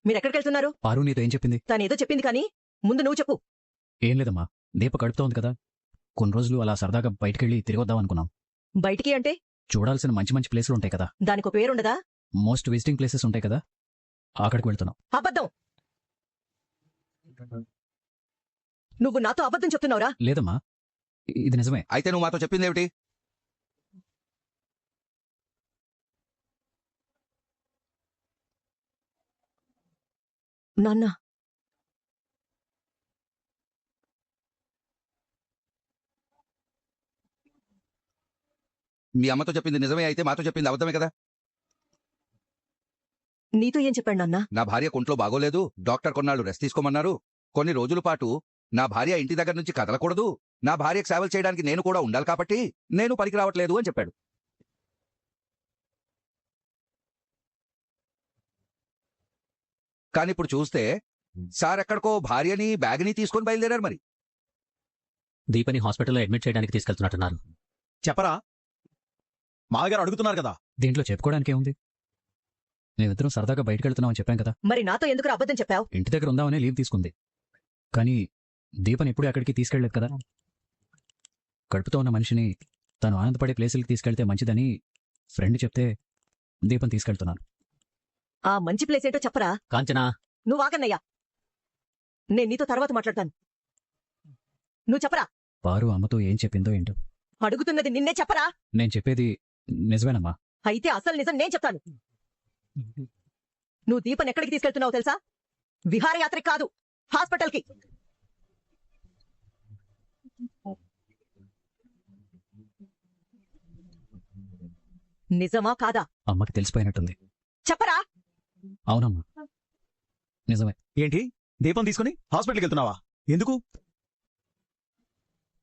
మీరెక్కడికి వెళ్తున్నారు? పారు నీతో ఏం చెప్పింది? తనేదో చెప్పింది కానీ ముందు నువ్వు చెప్పు. ఏం లేదమ్మా, దీప కడుపుతో ఉంది కదా, కొన్ని రోజులు అలా సరదాగా బయటకెళ్ళి తిరిగొద్దాం అనుకున్నాం. బయటికి అంటే? చూడాల్సిన మంచి మంచి ప్లేసులు ఉంటాయి కదా, దానికో పేరుండదా? మోస్ట్ విజిటింగ్ ప్లేసెస్ ఉంటాయి కదా, అక్కడికి వెళ్తున్నాం. అబద్ధం! నువ్వు నాతో అబద్ధం చెప్తున్నావురా? లేదమ్మా, ఇది నిజమే. అయితే నువ్వు మాతో చెప్పింది ఏమిటి? నాన్న, మీ అమ్మతో చెప్పింది నిజమే అయితే మాతో చెప్పింది అబద్ధమే కదా? నీతో ఏం చెప్పాడు నాన్న? నా భార్య కొంట్లో బాగోలేదు, డాక్టర్ కొన్నాళ్ళు రెస్ట్ తీసుకోమన్నారు, కొన్ని రోజుల పాటు నా భార్య ఇంటి దగ్గర నుంచి కదలకూడదు, నా భార్యకు సేవలు చేయడానికి నేను కూడా ఉండాలి కాబట్టి నేను పనికి రావట్లేదు అని చెప్పాడు. కానీ ఇప్పుడు చూస్తే సార్ ఎక్కడికో భార్యని బ్యాగ్ని తీసుకొని బయలుదేరారు. మరి దీపని హాస్పిటల్లో అడ్మిట్ చేయడానికి తీసుకెళ్తున్నట్టున్నారు. చెప్పరా, మామగారు అడుగుతున్నారు కదా. దీంట్లో చెప్పుకోవడానికి ఏముంది? మేమిద్దరం సరదాగా బయటకెళ్తున్నామని చెప్పాం కదా. మరి నాతో ఎందుకు అబద్ధం చెప్పావు? ఇంటి దగ్గర ఉందామనే లీవ్ తీసుకుంది, కానీ దీపని ఎప్పుడు అక్కడికి తీసుకెళ్లేదు కదా. కడుపుతో ఉన్న మనిషిని తను ఆనందపడే ప్లేసులకి తీసుకెళ్తే మంచిదని ఫ్రెండ్ చెప్తే దీపం తీసుకెళ్తున్నాను. ఆ మంచి ప్లేస్ ఏంటో చెప్పరా? కాంచనా, నువ్వు ఆగన్నయ్యా, నేను నీతో తర్వాత మాట్లాడతాను. నువ్వు చెప్పరా. పారు అమ్మతో ఏం చెప్పిందో ఏంటో. అడుగుతున్నది నిన్నే, చెప్పరా. నేను చెప్పేది నిజమేనమ్మా. అయితే అసలు నిజం నేను చెప్తాను. నువ్వు దీపన్ ఎక్కడికి తీసుకెళ్తున్నావు తెలుసా? విహారయాత్రికి కాదు, హాస్పిటల్కి. నిజమా కాదా? అమ్మకి తెలిసిపోయినట్టుంది. చెప్పరా. అవునమ్మా, నిజమే. ఏంటి, దీపం తీసుకుని హాస్పిటల్కి వెళ్తున్నావా? ఎందుకు?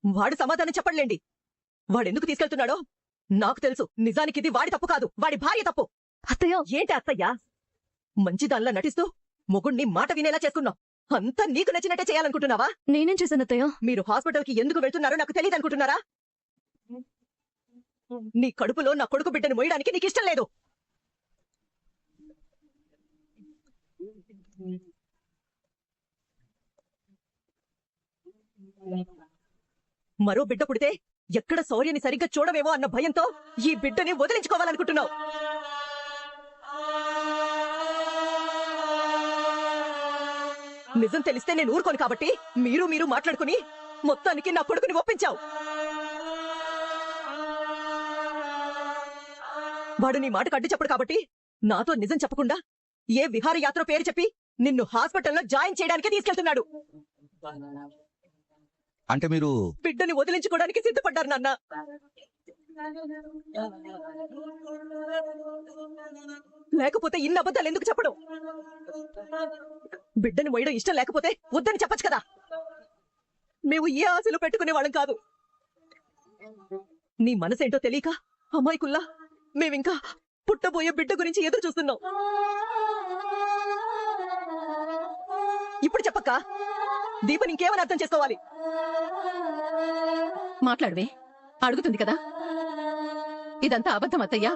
వాడు సమాధానం చెప్పట్లేండి. వాడెందుకు తీసుకెళ్తున్నాడో నాకు తెలుసు. నిజానికి ఇది వాడి తప్పు కాదు, వాడి భార్య తప్పు. అత్తయ్య, ఏంటి అత్తయ్యా? మంచిదానిలా నటిస్తూ మొగుణ్ణి మాట వినేలా చేసుకున్నావు. అంతా నీకు నచ్చినట్టే చేయాలనుకుంటున్నావా? నేనేం చేశాను అత్తయ్య? మీరు హాస్పిటల్కి ఎందుకు వెళ్తున్నారో నాకు తెలియదు అనుకుంటున్నారా? నీ కడుపులో నా కొడుకు బిడ్డను మోయడానికి నీకు ఇష్టం లేదు. మరో బిడ్డ పుడితే ఎక్కడ శౌర్యని సరిగ్గా చూడవేమో అన్న భయంతో ఈ బిడ్డని వదిలించుకోవాలనుకుంటున్నావు. నిజం తెలిస్తే నేను ఊరుకోను కాబట్టి మీరు మాట్లాడుకుని మొత్తానికి నా కొడుకుని ఒప్పించావు. వాడు నీ మాటకు అడ్డు చెప్పడు కాబట్టి నాతో నిజం చెప్పకుండా ఏ విహారయాత్ర పేరు చెప్పి నిన్ను హాస్పిటల్లో జాయిన్ చేయడానికి తీసుకెళ్తున్నాడు. అంటే మీరు బిడ్డని వదిలించుకోవడానికి సిద్ధపడ్డారు నాన్న. లేకపోతే ఇన్ని అబద్ధాలు ఎందుకు చెప్పడం? బిడ్డని మొయ్యడం ఇష్టం లేకపోతే వద్దని చెప్పచ్చు కదా. మేము ఏ ఆశలు పెట్టుకునే వాళ్ళం కాదు. నీ మనసేంటో తెలియక అమాయకుల్లా మేమింకా పుట్టబోయే బిడ్డ గురించి ఎదురు చూస్తున్నాం. ఇప్పుడు చెప్పక్క, దీపని ఇంకేమని అర్థం చేసుకోవాలి? మాట్లాడవే, అడుగుతుంది కదా. ఇదంతా అబద్ధం అత్తయ్య.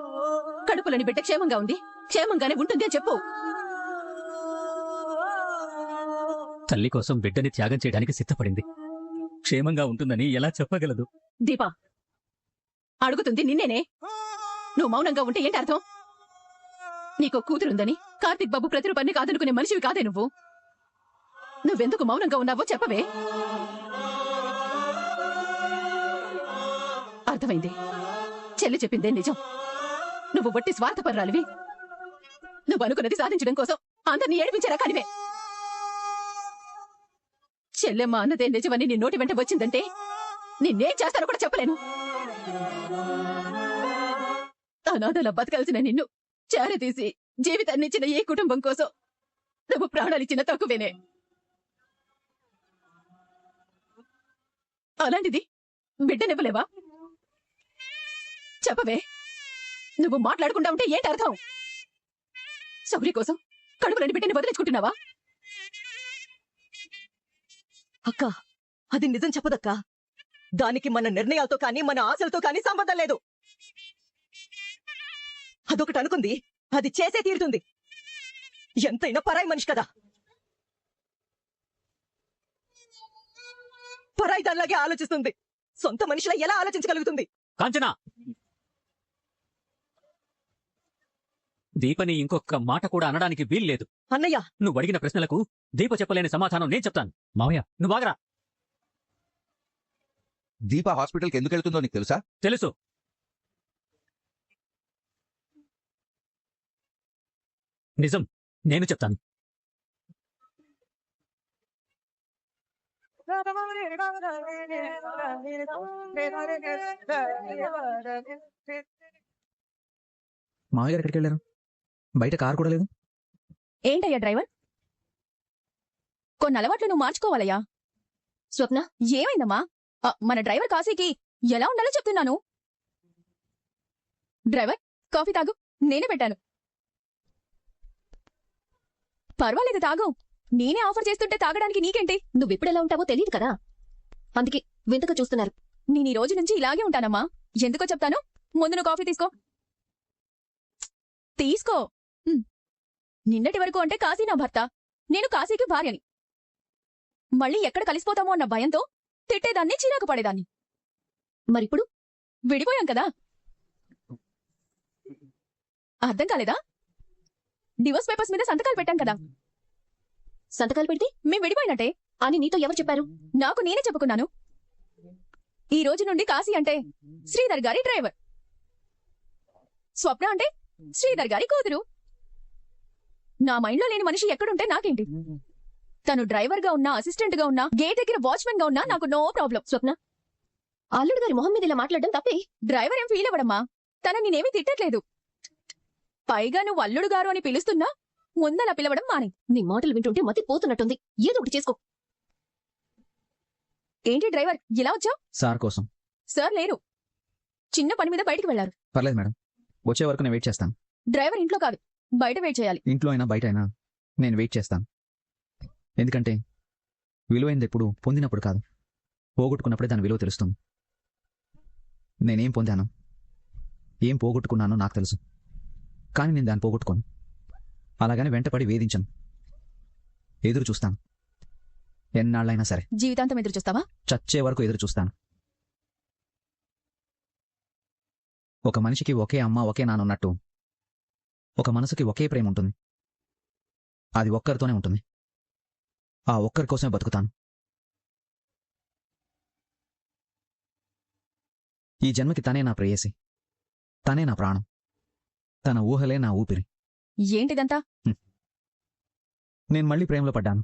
కడుపులోని బిడ్డ క్షేమంగా ఉంది, క్షేమంగానే ఉంటుంది అని చెప్పు. తల్లి కోసం బిడ్డని త్యాగం చేయడానికి సిద్ధపడింది, క్షేమంగా ఉంటుందని ఎలా చెప్పగలదు? దీపా, అడుగుతుంది నిన్నేనే. నువ్వు మౌనంగా ఉంటే ఏంటి అర్థం? నీకో కూతురుందని కార్తిక్ బాబు ప్రతిరూపాన్ని కాదనుకునే మనిషివి కాదే నువ్వు. నువ్వెందుకు మౌనంగా ఉన్నావో చెప్పవే. అర్థమైంది, చెల్లి చెప్పిందే నిజం. నువ్వు వట్టి స్వార్థపరురాలివి. నువ్వు అనుకున్నది సాధించడం కోసం అందరినీ ఏడిపించే రకానివే. చెల్లెమ్మ అన్నదే నిజమని నీ నోటి వెంట వచ్చిందంటే నిన్నేం చేస్తానో కూడా చెప్పలేను. అనాథలా బతకాల్సిన నిన్ను చేరతీసి జీవితాన్నిచ్చిన ఏ కుటుంబం కోసం నువ్వు ప్రాణాలిచ్చిన తక్కువేనే. అలాంటిది బిడ్డనివ్వలేవా? చెప్పవే. నువ్వు మాట్లాడకుండా ఉంటే ఏంటి అర్థం? సౌరి కోసం కడుపులోని బిడ్డని వదిలించుకుంటున్నావా? అక్క, అది నిజం చెప్పదక్క. దానికి మన నిర్ణయాలతో కానీ మన ఆశలతో కానీ సంబంధం లేదు. అదొకటి అనుకుంది, అది చేసే తీరుతుంది. ఎంతైనా పరాయి మనిషి కదా. పరాయి దానిలాగే ఆలోచిస్తుంది. సొంత మనిషిలా ఎలా ఆలోచించగలుగుతుంది? కాంచనా, దీపని ఇంకొక మాట కూడా అనడానికి వీల్లేదు. అన్నయ్య, నువ్వు అడిగిన ప్రశ్నలకు దీప చెప్పలేని సమాధానం నేను చెప్తాను. మావయ్య, నువ్వు ఆగరా. దీప హాస్పిటల్కి ఎందుకు వెళ్తుందో నీకు తెలుసా? తెలుసు. నిజం నేను చెప్తాను. మామయ్య గారు ఎక్కడికి వెళ్ళారు? బయట కారు కూడా లేదు. ఏంటయ్యా డ్రైవర్, కొన్ని అలవాట్లు నువ్వు మార్చుకోవాలయ్యా. స్వప్న, ఏమైందమ్మా? మన డ్రైవర్ కాశీకి ఎలా ఉండాలో చెప్తున్నాను. డ్రైవర్, కాఫీ తాగు, నేనే పెట్టాను. పర్వాలేదు, తాగు. నేనే ఆఫర్ చేస్తుంటే తాగడానికి నీకేంటి? నువ్వెప్పుడెలా ఉంటావో తెలియదు కదా, అందుకే వింతగా చూస్తున్నారు. నేను ఈ రోజు నుంచి ఇలాగే ఉంటానమ్మా. ఎందుకో చెప్తాను. ముందు నువ్వు కాఫీ తీసుకో. తీసుకో. నిన్నటి వరకు అంటే కాశీ నా భర్త, నేను కాశీకి భార్యని. మళ్ళీ ఎక్కడ కలిసిపోతామో అన్న భయంతో తిట్టేదాన్ని, చిరాకు పడేదాన్ని. మరిప్పుడు విడిపోయాం కదా. అర్థం కాలేదా? డివోర్స్ పేపర్స్ మీద సంతకాలు పెట్టాం కదా. సంతకాలు పెడితే మేం విడిపోయినట్టే అని నీతో ఎవరు చెప్పారు? నాకు నేనే చెప్పుకున్నాను. ఈ రోజు నుండి కాశీ అంటే శ్రీధర్ గారి డ్రైవర్, స్వప్న అంటే శ్రీధర్ గారి కూతురు. నా మైండ్లో లేని మనిషి ఎక్కడుంటే నాకేంటి? తను డ్రైవర్ గా ఉన్నా, అసిస్టెంట్ గా ఉన్నా, గేట్ దగ్గర వాచ్మెన్ గా ఉన్నా నాకు నో ప్రాబ్లం. స్వప్న, అల్లుడు గారి మొహం మీద ఇలా మాట్లాడడం తప్పే. డ్రైవర్ ఏం ఫీల్ అవ్వడమ్మా. తన నేనేమీ తిట్టట్లేదు. పైగా నువ్వు అల్లుడు గారు అని పిలుస్తున్నా ముందలా పిలవడం మాని. నీ మాటలు వింటుంటే మతి పోతున్నట్టుంది. ఏదో ఒకటి చేసుకో. ఏంటి డ్రైవర్, ఇలా వచ్చావు? సార్ కోసం. సార్ లేరు, చిన్న పని మీద బయటికి వెళ్లారు. పర్లేదు మేడం, వచ్చే వరకు నేను వెయిట్ చేస్తాను. డ్రైవర్ ఇంట్లో కాదు, బయట వెయిట్ చేయాలి. ఇంట్లో అయినా బయట అయినా నేను వెయిట్ చేస్తాను. ఎందుకంటే విలువైంది ఎప్పుడు పొందినప్పుడు కాదు, పోగొట్టుకున్నప్పుడే దాని విలువ తెలుస్తుంది. నేనేం పొందాను, ఏం పోగొట్టుకున్నానో నాకు తెలుసు. కానీ నేను దాన్ని పోగొట్టుకోను. అలాగని వెంటపడి వేధించను. ఎదురు చూస్తాను. ఎన్నాళ్ళైనా సరే. జీవితాంతం ఎదురు చూస్తావా? చచ్చే వరకు ఎదురు చూస్తాను. ఒక మనిషికి ఒకే అమ్మ, ఒకే నాన్న ఉన్నట్టు ఒక మనసుకి ఒకే ప్రేమ ఉంటుంది. అది ఒక్కరితోనే ఉంటుంది. ఆ ఒక్కరి కోసమే బతుకుతాను. ఈ జన్మకి తనే నా ప్రేయసి, తనే నా ప్రాణం, తన ఊహలే నా ఊపిరి. ఏంటిదంతా? నేను మళ్ళీ ప్రేమలో పడ్డాను.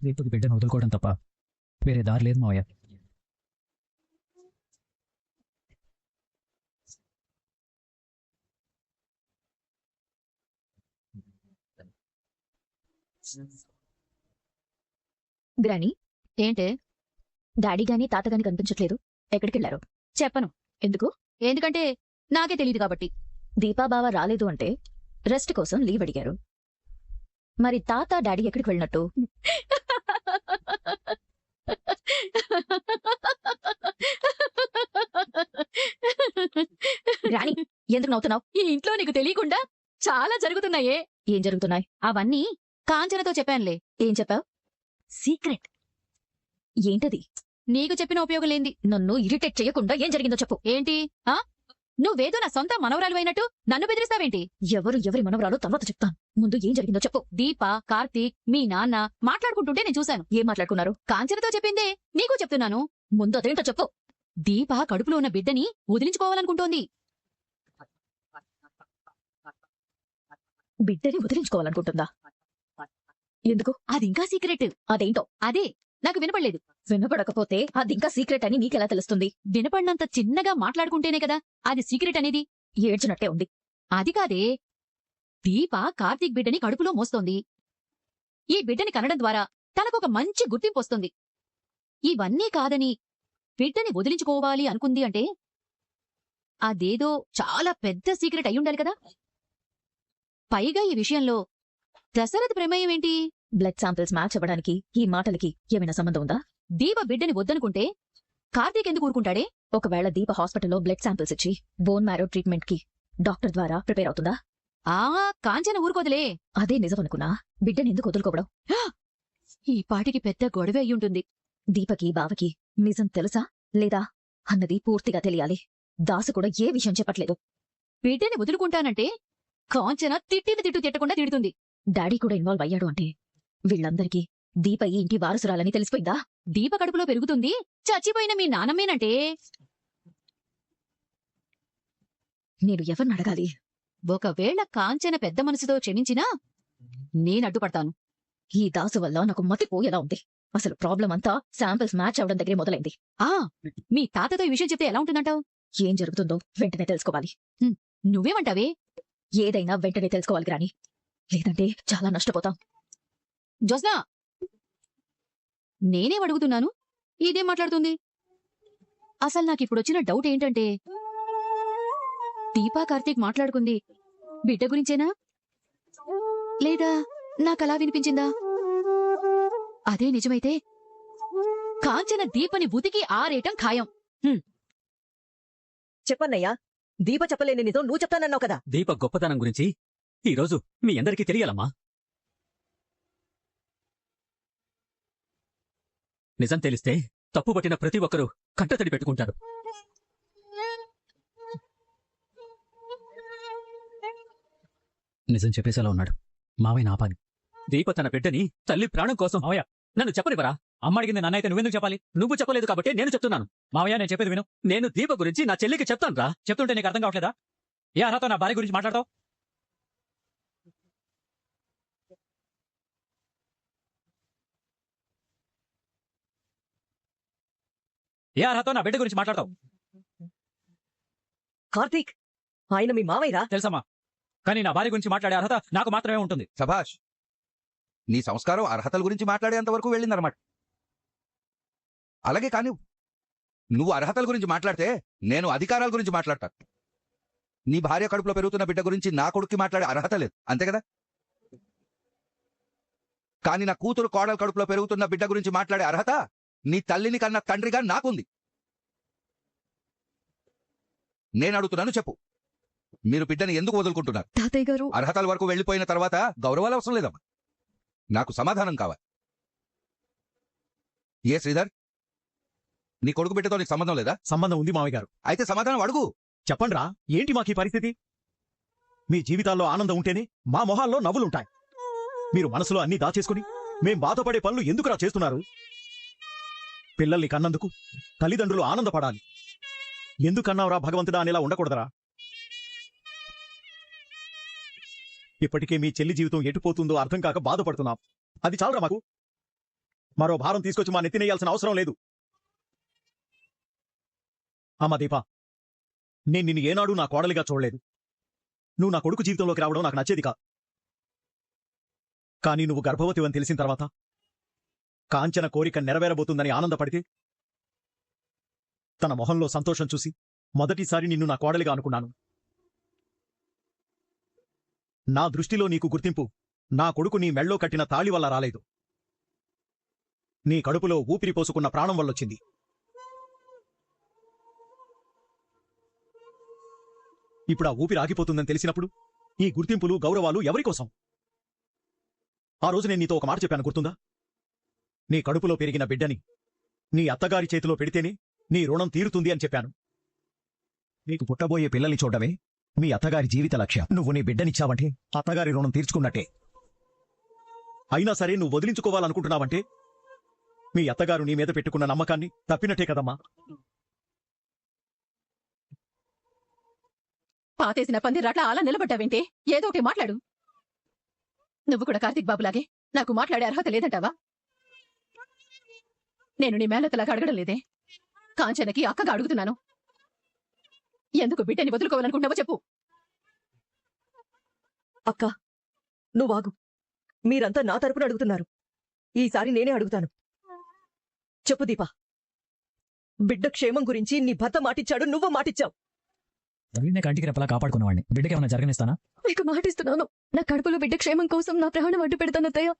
దీపకి బిడ్డను వదులుకోవడం తప్ప వేరే దారి లేదు మావయ్య. గ్రాని, ఏంటే? డాడీ గాని తాత గాని కనిపించట్లేదు. ఎక్కడికెళ్లారు? చెప్పను. ఎందుకు? ఎందుకంటే నాకే తెలియదు కాబట్టి. దీపా బావ రాలేదు అంటే రెస్ట్ కోసం లీవ్ అడిగారు. మరి తాత డాడీ ఎక్కడికి వెళ్ళినట్టు? రాణి, ఎందుకు నవ్వుతున్నావు? ఈ ఇంట్లో నీకు తెలియకుండా చాలా జరుగుతున్నాయే. ఏం జరుగుతున్నాయి? అవన్నీ కాంచనతో చెప్పానులే. ఏం చెప్పావు? సీక్రెట్. ఏంటది? నీకు చెప్పిన ఉపయోగం లేంది. నన్ను ఇరిటేట్ చేయకుండా ఏం జరిగిందో చెప్పు. ఏంటి? నువ్వేదో నా సొంత మనవరాలు అయినట్టు నన్ను బెదిరిస్తావేంటి? ఎవరి మనవరాలు తర్వాత చెప్తాను. ముందు ఏం జరిగిందో చెప్పు. దీప, కార్తీక్, మీ నాన్న మాట్లాడుకుంటుంటే నేను చూశాను. ఏం మాట్లాడుకున్నారు? కాంచనతో చెప్పిందే నీకు చెప్తున్నాను. ముందు అదేంటో చెప్పు. దీప కడుపులో ఉన్న బిడ్డని వదిలించుకోవాలనుకుంటోంది. బిడ్డని వదిలించుకోవాలనుకుంటుందా? ఎందుకు? అది ఇంకా సీక్రెట్. అదేంటో? అదే నాకు వినపడలేదు. వినపడకపోతే అది ఇంకా సీక్రెట్ అని నీకెలా తెలుస్తుంది? వినపడినంత చిన్నగా మాట్లాడుకుంటేనే కదా అది సీక్రెట్ అనేది. ఏడ్చినట్టే ఉంది. అది కాదే, దీప కార్తీక్ బిడ్డని కడుపులో మోస్తోంది. ఈ బిడ్డని కనడం ద్వారా తనకొక మంచి గుర్తింపు వస్తుంది. ఇవన్నీ కాదని బిడ్డని వదిలించుకోవాలి అనుకుంది అంటే అదేదో చాలా పెద్ద సీక్రెట్ అయ్యుండాలి కదా. పైగా ఈ విషయంలో దశరథ్ ప్రమేయం ఏంటి? బ్లడ్ శాంపిల్స్ మ్యాచ్ అవ్వడానికి ఈ మాటలకి ఏమైనా సంబంధం ఉందా? దీప బిడ్డని వద్దనుకుంటే కార్తీక్ ఎందుకు ఊరుకుంటాడే? ఒకవేళ దీప హాస్పిటల్లో బ్లడ్ శాంపిల్స్ ఇచ్చి బోన్ మ్యారో ట్రీట్మెంట్ కి డాక్టర్ ద్వారా ప్రిపేర్ అవుతుందా? ఆ కాంచన ఊరుకోదులే. అదే నిజమనుకున్నా బిడ్డని ఎందుకు వదులుకోవడం? ఈ పాటికి పెద్ద గొడవ అయ్యుంటుంది. దీపకి బావకి నిజం తెలుసా లేదా అన్నది పూర్తిగా తెలియాలి. దాసు కూడా ఏ విషయం చెప్పట్లేదు. బిడ్డని వదులుకుంటానంటే కాంచన తిట్టిన తిట్టు తిట్టకుండా తిడుతుంది. డాడీ కూడా ఇన్వాల్వ్ అయ్యాడు అంటే వీళ్ళందరికీ దీప ఈ ఇంటి వారసురాలని తెలిసిపోయిందా? దీప కడుపులో పెరుగుతుంది, చచ్చిపోయిన మీ నానమ్మేనంటే. నేను ఎవరిని అడగాలి? ఒకవేళ కాంచన పెద్ద మనసుతో క్షమించినా నేనడ్డుపడతాను. ఈ దాసు వల్ల నాకు మతిపోయేలా ఉంది. అసలు ప్రాబ్లం అంతా శాంపిల్స్ మ్యాచ్ అవడం దగ్గరే మొదలైంది. ఆ మీ తాతతో ఈ విషయం చెప్తే ఎలా ఉంటుందంటావు? ఏం జరుగుతుందో వెంటనే తెలుసుకోవాలి. నువ్వేమంటావే? ఏదైనా వెంటనే తెలుసుకోవాలి గ్రాని, లేదంటే చాలా నష్టపోతాం. జోస్నా, నేనేం అడుగుతున్నాను, ఇదేం మాట్లాడుతుంది? అసలు నాకిప్పుడొచ్చిన డౌట్ ఏంటంటే, దీపా కార్తీక్ మాట్లాడుకుంది బిడ్డ గురించేనా, లేదా నాకలా వినిపించిందా? అదే నిజమైతే కాంచన దీపని ఉతికి ఆరేయటం ఖాయం. చెప్పన్నయ్యా, దీప చెప్పలేని నిజం నువ్వు చెప్తానన్నావు కదా. దీప గొప్పతనం గురించి ఈరోజు మీ అందరికీ తెలియాలమ్మా. నిజం తెలిస్తే తప్పుపట్టిన ప్రతి ఒక్కరూ కంటతడి పెట్టుకుంటారు. నిజం చెప్పేసేలా ఉన్నాడు. మావయ్య నాపాలి. దీప తన బిడ్డని తల్లి ప్రాణం కోసం మావయ్య నన్ను చెప్పనివరా? అమ్మ అడిగింది నన్నైతే నువ్వెందుకు చెప్పాలి? నువ్వు చెప్పలేదు కాబట్టి నేను చెప్తున్నాను. మావయ్య, నేను చెప్పేది విను. నేను దీప గురించి నా చెల్లికి చెప్తాను రా. చెప్తుంటే నీకు అర్థం కావట్లేదా? ఏ అర్హత నా భార్య గురించి మాట్లాడతావు? ఏ అర్హత నా బిడ్డ గురించి మాట్లాడతావు? కార్తీక్, ఆయన మీ మావయ్యరా? తెలుసమ్మా, కానీ నా భార్య గురించి మాట్లాడే అర్హత నాకు మాత్రమే ఉంటుంది. సభాష్, నీ సంస్కారం అర్హతల గురించి మాట్లాడేంత వరకు వెళ్ళిందన్నమాట. అలాగే కానీ నువ్వు అర్హతల గురించి మాట్లాడితే నేను అధికారాల గురించి మాట్లాడతాను. నీ భార్య కడుపులో పెరుగుతున్న బిడ్డ గురించి నా కొడుక్కి మాట్లాడే అర్హత లేదు, అంతే కదా? కానీ నా కూతురు కోడలు కడుపులో పెరుగుతున్న బిడ్డ గురించి మాట్లాడే అర్హత నీ తల్లిని కన్నా తండ్రిగా నాకుంది. నేను అడుగుతున్నాను, చెప్పు, మీరు బిడ్డని ఎందుకు వదులుకుంటున్నారు? తాతయ్య గారు, అర్హతల వరకు వెళ్లిపోయిన తర్వాత గౌరవాలు అవసరం లేదమ్మా, నాకు సమాధానం కావాలి. ఏ శ్రీధర్, నీ కొడుకు బిడ్డతో నీకు సంబంధం లేదా? సంబంధం ఉంది మావయ్య గారు. అయితే సమాధానం అడుగు. చెప్పండ్రా, ఏంటి మాకీ పరిస్థితి? మీ జీవితాల్లో ఆనందం ఉంటేనే మా మొహాల్లో నవ్వులుంటాయి. మీరు మనసులో అన్నీ దాచేసుకుని మేం బాధపడే పనులు ఎందుకురా చేస్తున్నారు? పిల్లల్ని కన్నందుకు తల్లిదండ్రులు ఆనందపడాలి. ఎందుకన్నావురా భగవంతుడా అనేలా ఉండకూడదరా? ఇప్పటికే మీ చెల్లి జీవితం ఎటుపోతుందో అర్థం కాక బాధపడుతున్నాం. అది చాలరా మాకు. మరో భారం తీసుకొచ్చి మా నెత్తినేయాల్సిన అవసరం లేదు. అమ్మా దీపా, నేను నిన్ను ఏనాడు నా కోడలిగా చూడలేదు. నువ్వు నా కొడుకు జీవితంలోకి రావడం నాకు నచ్చేది కా. కానీ నువ్వు గర్భవతివని తెలిసిన తర్వాత కాంచన కోరిక నెరవేరబోతుందని ఆనందపడితే తన మొహంలో సంతోషం చూసి మొదటిసారి నిన్ను నా కోడలిగా అనుకున్నాను. నా దృష్టిలో నీకు గుర్తింపు నా కొడుకు నీ మెళ్ళో కట్టిన తాళి వల్ల రాలేదు, నీ కడుపులో ఊపిరి పోసుకున్న ప్రాణం వల్లొచ్చింది. ఇప్పుడు ఆ ఊపిరి ఆగిపోతుందని తెలిసినప్పుడు ఈ గుర్తింపులు గౌరవాలు ఎవరికోసం? ఆ రోజు నేను నీతో ఒక మాట చెప్పాను, గుర్తుందా? నీ కడుపులో పెరిగిన బిడ్డని నీ అత్తగారి చేతిలో పెడితేనే నీ రుణం తీరుతుంది అని చెప్పాను. నీకు పుట్టబోయే పిల్లల్ని చూడడమే మీ అత్తగారి జీవిత లక్ష్యం. నువ్వు నీ బిడ్డనిచ్చావంటే అత్తగారి రుణం తీర్చుకున్నట్టే. అయినా సరే నువ్వు వదిలించుకోవాలనుకుంటున్నావంటే మీ అత్తగారు నీ మీద పెట్టుకున్న నమ్మకాన్ని తప్పినట్టే కదమ్మా. పాతేసిన పందిరాట్లా అలా నిలబడ్డావేంటే? ఏదో ఒకటి మాట్లాడు. నువ్వు కూడా కార్తీక్ బాబులాగే నాకు మాట్లాడే అర్హత లేదంటావా? నేను నీ మేనతలాగా అడగడం లేదే, కాంచనకి అక్కగా అడుగుతున్నాను. ఎందుకు బిడ్డని వదులుకోవాలనుకుంటున్నావో చెప్పు. అక్క, నువ్వాగు. మీరంతా నా తరపున అడుగుతున్నారు. ఈసారి నేనే అడుగుతాను. చెప్పు దీపా, బిడ్డ క్షేమం గురించి నీ భర్త మాటిచ్చాడు, నువ్వు మాటిచ్చావు. వీడినే కంటికి రెప్పలా కాపాడుకున్నవాడిని బిడ్డకి ఏమైనా జరగనిస్తానా? మీకు మాటిస్తున్నాను, నా కడుపులో బిడ్డ క్షేమం కోసం నా ప్రాణం అడ్డు పెడతాను అత్తయ్య.